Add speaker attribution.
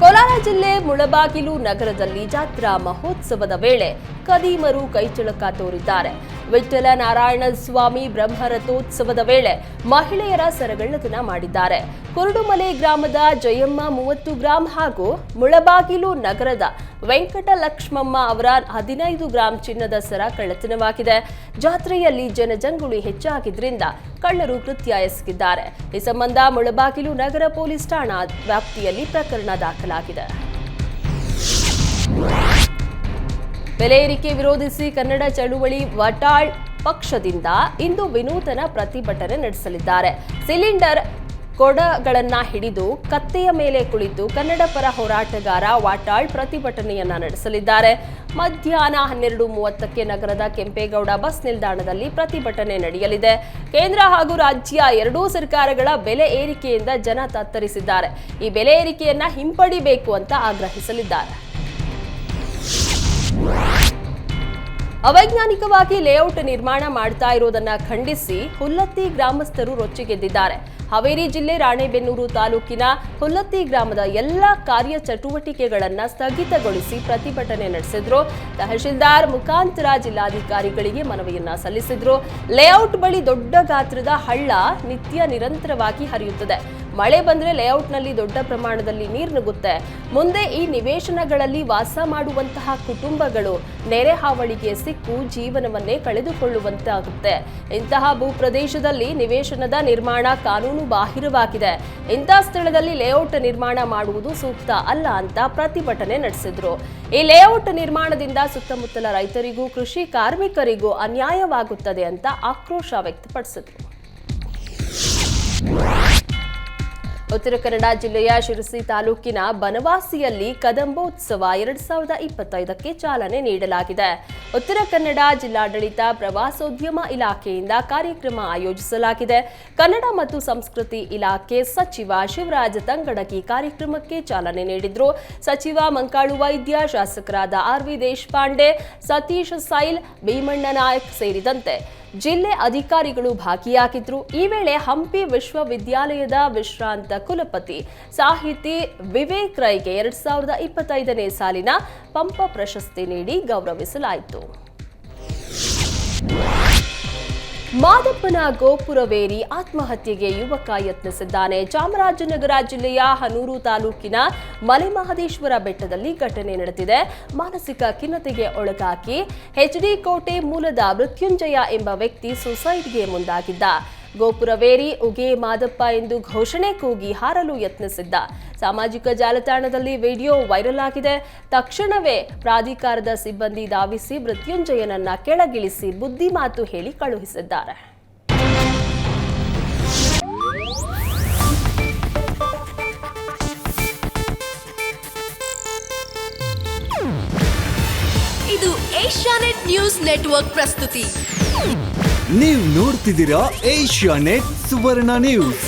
Speaker 1: ಕೋಲಾರ ಜಿಲ್ಲೆ ಮುಳಬಾಗಿಲು ನಗರದಲ್ಲಿ ಜಾತ್ರಾ ಮಹೋತ್ಸವದ ವೇಳೆ ಖದೀಮರು ಕೈಚಳಕ ತೋರಿದ್ದಾರೆ. ವಿಠ್ಠಲ ನಾರಾಯಣ ಸ್ವಾಮಿ ಬ್ರಹ್ಮರಥೋತ್ಸವದ ವೇಳೆ ಮಹಿಳೆಯರ ಸರಗಳ್ಳತನ ಮಾಡಿದ್ದಾರೆ. ಕುರುಡುಮಲೆ ಗ್ರಾಮದ ಜಯಮ್ಮ 30 ಗ್ರಾಂ ಹಾಗೂ ಮುಳಬಾಗಿಲು ನಗರದ ವೆಂಕಟಲಕ್ಷ್ಮಮ್ಮ ಅವರ 15 ಗ್ರಾಂ ಚಿನ್ನದ ಸರ ಕಳ್ಳತನವಾಗಿದೆ. ಜಾತ್ರೆಯಲ್ಲಿ ಜನಜಂಗುಳಿ ಹೆಚ್ಚಾಗಿದ್ದರಿಂದ ಕಳ್ಳರು ಕೃತ್ಯ ಎಸಗಿದ್ದಾರೆ. ಈ ಸಂಬಂಧ ಮುಳಬಾಗಿಲು ನಗರ ಪೊಲೀಸ್ ಠಾಣಾ ವ್ಯಾಪ್ತಿಯಲ್ಲಿ ಪ್ರಕರಣ ದಾಖಲಾಗಿದೆ. ಬೆಲೆ ಏರಿಕೆ ವಿರೋಧಿಸಿ ಕನ್ನಡ ಚಳುವಳಿ ವಾಟಾಳ್ ಪಕ್ಷದಿಂದ ಇಂದು ವಿನೂತನ ಪ್ರತಿಭಟನೆ ನಡೆಸಲಿದ್ದಾರೆ. ಸಿಲಿಂಡರ್ ಕೊಡಗಳನ್ನ ಹಿಡಿದು ಕತ್ತೆಯ ಮೇಲೆ ಕುಳಿತು ಕನ್ನಡ ಪರ ಹೋರಾಟಗಾರ ವಾಟಾಳ್ ಪ್ರತಿಭಟನೆಯನ್ನ ನಡೆಸಲಿದ್ದಾರೆ. ಮಧ್ಯಾಹ್ನ 12:30ಕ್ಕೆ ನಗರದ ಕೆಂಪೇಗೌಡ ಬಸ್ ನಿಲ್ದಾಣದಲ್ಲಿ ಪ್ರತಿಭಟನೆ ನಡೆಯಲಿದೆ. ಕೇಂದ್ರ ಹಾಗೂ ರಾಜ್ಯ ಎರಡೂ ಸರ್ಕಾರಗಳ ಬೆಲೆ ಏರಿಕೆಯಿಂದ ಜನ ತತ್ತರಿಸಿದ್ದಾರೆ. ಈ ಬೆಲೆ ಏರಿಕೆಯನ್ನ ಹಿಂಪಡಿಬೇಕು ಅಂತ ಆಗ್ರಹಿಸಲಿದ್ದಾರೆ. ಅವೈಜ್ಞಾನಿಕವಾಗಿ ಲೇಔಟ್ ನಿರ್ಮಾಣ ಮಾಡ್ತಾ ಇರೋದನ್ನ ಖಂಡಿಸಿ ಹುಲ್ಲತ್ತಿ ಗ್ರಾಮಸ್ಥರು ರೊಚ್ಚಿಗೆದ್ದಿದ್ದಾರೆ. ಹಾವೇರಿ ಜಿಲ್ಲೆ ರಾಣೆಬೆನ್ನೂರು ತಾಲೂಕಿನ ಹುಲ್ಲತ್ತಿ ಗ್ರಾಮದ ಎಲ್ಲ ಕಾರ್ಯಚಟುವಟಿಕೆಗಳನ್ನು ಸ್ಥಗಿತಗೊಳಿಸಿ ಪ್ರತಿಭಟನೆ ನಡೆಸಿದ್ರು. ತಹಶೀಲ್ದಾರ್ ಮುಖಾಂತರ ಜಿಲ್ಲಾಧಿಕಾರಿಗಳಿಗೆ ಮನವಿಯನ್ನ ಸಲ್ಲಿಸಿದ್ರು. ಲೇಔಟ್ ಬಳಿ ದೊಡ್ಡ ಗಾತ್ರದ ಹಳ್ಳ ನಿತ್ಯ ನಿರಂತರವಾಗಿ ಹರಿಯುತ್ತದೆ. ಮಳೆ ಬಂದ್ರೆ ಲೇಔಟ್ನಲ್ಲಿ ದೊಡ್ಡ ಪ್ರಮಾಣದಲ್ಲಿ ನೀರು ನುಗ್ಗುತ್ತೆ. ಮುಂದೆ ಈ ನಿವೇಶನಗಳಲ್ಲಿ ವಾಸ ಮಾಡುವಂತಹ ಕುಟುಂಬಗಳು ನೆರೆ ಹಾವಳಿಗೆ ಸಿಕ್ಕು ಜೀವನವನ್ನೇ ಕಳೆದುಕೊಳ್ಳುವಂತಾಗುತ್ತೆ. ಇಂತಹ ಭೂಪ್ರದೇಶದಲ್ಲಿ ನಿವೇಶನದ ನಿರ್ಮಾಣ ಕಾನೂನು ಬಾಹಿರವಾಗಿದೆ. ಇಂತಹ ಸ್ಥಳದಲ್ಲಿ ಲೇಔಟ್ ನಿರ್ಮಾಣ ಮಾಡುವುದು ಸೂಕ್ತ ಅಲ್ಲ ಅಂತ ಪ್ರತಿಭಟನೆ ನಡೆಸಿದ್ರು. ಈ ಲೇಔಟ್ ನಿರ್ಮಾಣದಿಂದ ಸುತ್ತಮುತ್ತಲ ರೈತರಿಗೂ ಕೃಷಿ ಕಾರ್ಮಿಕರಿಗೂ ಅನ್ಯಾಯವಾಗುತ್ತದೆ ಅಂತ ಆಕ್ರೋಶ ವ್ಯಕ್ತಪಡಿಸಿದ್ರು. ಉತ್ತರ ಕನ್ನಡ ಜಿಲ್ಲೆಯ ಶಿರಸಿ ತಾಲೂಕಿನ ಬನವಾಸಿಯಲ್ಲಿ ಕದಂಬೋತ್ಸವ 2025ಕ್ಕೆ ಚಾಲನೆ ನೀಡಲಾಗಿದೆ. ಉತ್ತರ ಕನ್ನಡ ಜಿಲ್ಲಾಡಳಿತ ಪ್ರವಾಸೋದ್ಯಮ ಇಲಾಖೆಯಿಂದ ಕಾರ್ಯಕ್ರಮ ಆಯೋಜಿಸಲಾಗಿದೆ. ಕನ್ನಡ ಮತ್ತು ಸಂಸ್ಕೃತಿ ಇಲಾಖೆ ಸಚಿವ ಶಿವರಾಜ ತಂಗಡಗಿ ಕಾರ್ಯಕ್ರಮಕ್ಕೆ ಚಾಲನೆ ನೀಡಿದ್ರು. ಸಚಿವ ಮಂಕಾಳು ವೈದ್ಯ, ಶಾಸಕರಾದ ಆರ್.ವಿ. ದೇಶಪಾಂಡೆ, ಸತೀಶ್ ಸೈಲ್, ಭೀಮಣ್ಣ ನಾಯಕ್ ಸೇರಿದಂತೆ ಜಿಲ್ಲೆ ಅಧಿಕಾರಿಗಳು ಭಾಗಿಯಾಗಿದ್ರು. ಈ ವೇಳೆ ಹಂಪಿ ವಿಶ್ವವಿದ್ಯಾಲಯದ ವಿಶ್ರಾಂತ ಕುಲಪತಿ ಸಾಹಿತಿ ವಿವೇಕ್ ರೈಗೆ 2025ನೇ ಸಾಲಿನ ಪಂಪ ಪ್ರಶಸ್ತಿ ನೀಡಿ ಗೌರವಿಸಲಾಯಿತು. ಮಾದಪ್ಪನ ಗೋಪುರವೇರಿ ಆತ್ಮಹತ್ಯೆಗೆ ಯುವಕ ಯತ್ನಿಸಿದ್ದಾನೆ. ಚಾಮರಾಜನಗರ ಜಿಲ್ಲೆಯ ಹನೂರು ತಾಲೂಕಿನ ಮಲೆಮಹದೇಶ್ವರ ಬೆಟ್ಟದಲ್ಲಿ ಘಟನೆ ನಡೆದಿದೆ. ಮಾನಸಿಕ ಖಿನ್ನತೆಗೆ ಒಳಗಾಗಿ ಎಚ್ಡಿ ಕೋಟೆ ಮೂಲದ ಮೃತ್ಯುಂಜಯ ಎಂಬ ವ್ಯಕ್ತಿ ಸುಸೈಡ್ಗೆ ಮುಂದಾಗಿದ್ದ. ಗೋಪುರವೇರಿ ಉಗೆ ಮಾದಪ್ಪ ಎಂದು ಘೋಷಣೆ ಕೂಗಿ ಹಾರಲು ಯತ್ನಿಸಿದ್ದ. ಸಾಮಾಜಿಕ ಜಾಲತಾಣದಲ್ಲಿ ವಿಡಿಯೋ ವೈರಲ್ ಆಗಿದೆ. ತಕ್ಷಣವೇ ಪ್ರಾಧಿಕಾರದ ಸಿಬ್ಬಂದಿ ಧಾವಿಸಿ ಮೃತ್ಯುಂಜಯನನ್ನ ಕೆಳಗಿಳಿಸಿ ಬುದ್ಧಿ ಮಾತು ಹೇಳಿ ಕಳುಹಿಸಿದ್ದಾರೆ.
Speaker 2: ಇದು ಏಷ್ಯಾನೆಟ್ ನ್ಯೂಸ್ ನೆಟ್ವರ್ಕ್ ಪ್ರಸ್ತುತಿ.
Speaker 3: ನೀವು ನೋಡ್ತಿದ್ದೀರಾ ಏಷ್ಯಾನೆಟ್ ಸುವರ್ಣ ನ್ಯೂಸ್.